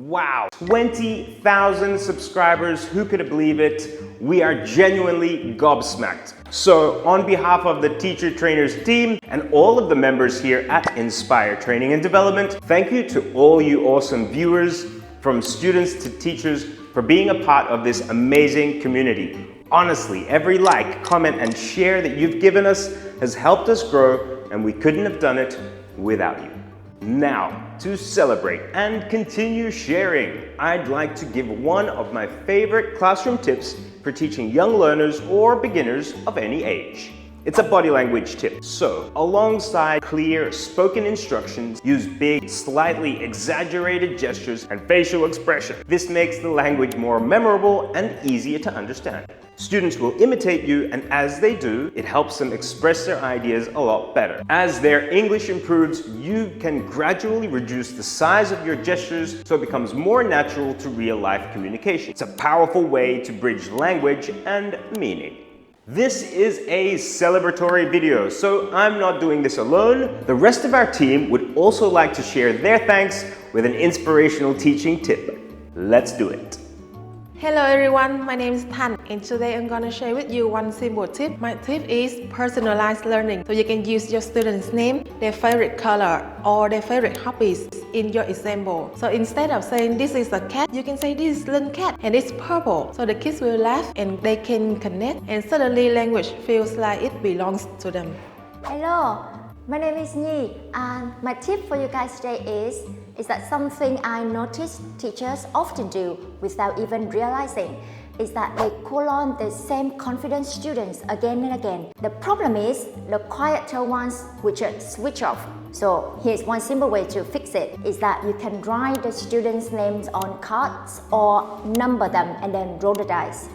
Wow, 20,000 subscribers, who could believe it? We are genuinely gobsmacked. So on behalf of the Teacher Trainers team and all of the members here at Inspire Training and Development, thank you to all you awesome viewers, from students to teachers, for being a part of this amazing community. Honestly, every like, comment and share that you've given us has helped us grow, and we couldn't have done it without you. Now, to celebrate and continue sharing, I'd like to give one of my favorite classroom tips for teaching young learners or beginners of any age. It's a body language tip. So, alongside clear spoken instructions, use big, slightly exaggerated gestures and facial expression. This makes the language more memorable and easier to understand. Students will imitate you, and as they do, it helps them express their ideas a lot better. As their English improves, you can gradually reduce the size of your gestures so it becomes more natural to real-life communication. It's a powerful way to bridge language and meaning. This is a celebratory video, so I'm not doing this alone. The rest of our team would also like to share their thanks with an inspirational teaching tip. Let's do it. Hello everyone, my name is Thanh, and today I'm gonna share with you one simple tip. My tip is personalized learning. So you can use your student's name, their favorite color, or their favorite hobbies in your example. So instead of saying this is a cat, you can say this is little cat and it's purple. So the kids will laugh and they can connect, and suddenly language feels like it belongs to them. Hello, my name is Nhi, and my tip for you guys today is that something I notice teachers often do without even realizing is that they call on the same confident students again and again. The problem is the quieter ones which are switch off. So here's one simple way to fix it, is that you can write the students' names on cards or number them and then roll the dice.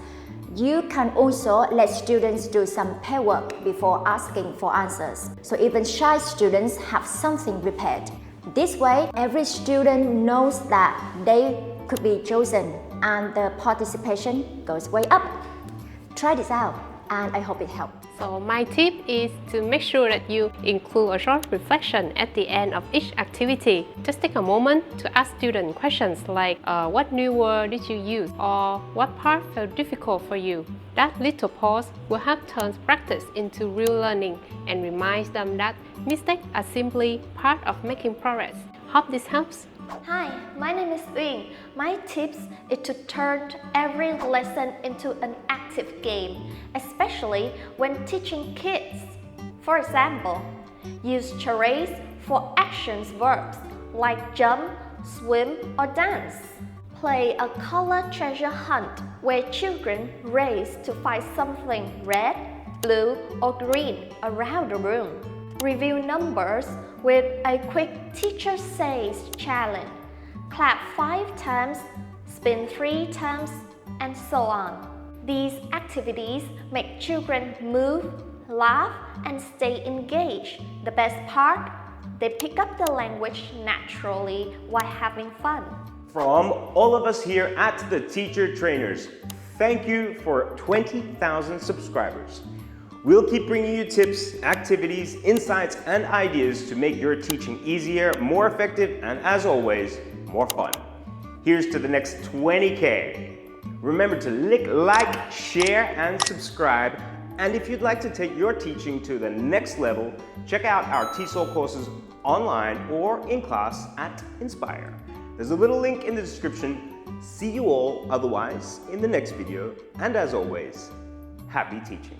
You can also let students do some pair work before asking for answers, so even shy students have something prepared. This way, every student knows that they could be chosen and the participation goes way up. Try this out and I hope it helps. So my tip is to make sure that you include a short reflection at the end of each activity. Just take a moment to ask students questions like what new word did you use, or what part felt difficult for you. That little pause will help turn practice into real learning and reminds them that mistakes are simply part of making progress. Hope this helps. Hi, my name is Uyên. My tips is to turn every lesson into an active game, especially when teaching kids. For example, use charades for actions verbs like jump, swim, or dance. Play a color treasure hunt where children race to find something red, blue, or green around the room. Review numbers with a quick teacher says challenge. Clap 5 times, spin 3 times, and so on. These activities make children move, laugh, and stay engaged. The best part, they pick up the language naturally while having fun. From all of us here at the Teacher Trainers, thank you for 20,000 subscribers. We'll keep bringing you tips, activities, insights, and ideas to make your teaching easier, more effective, and as always, more fun. Here's to the next 20K. Remember to like, share, and subscribe. And if you'd like to take your teaching to the next level, check out our TESOL courses online or in class at Inspire. There's a little link in the description. See you all otherwise in the next video. And as always, happy teaching.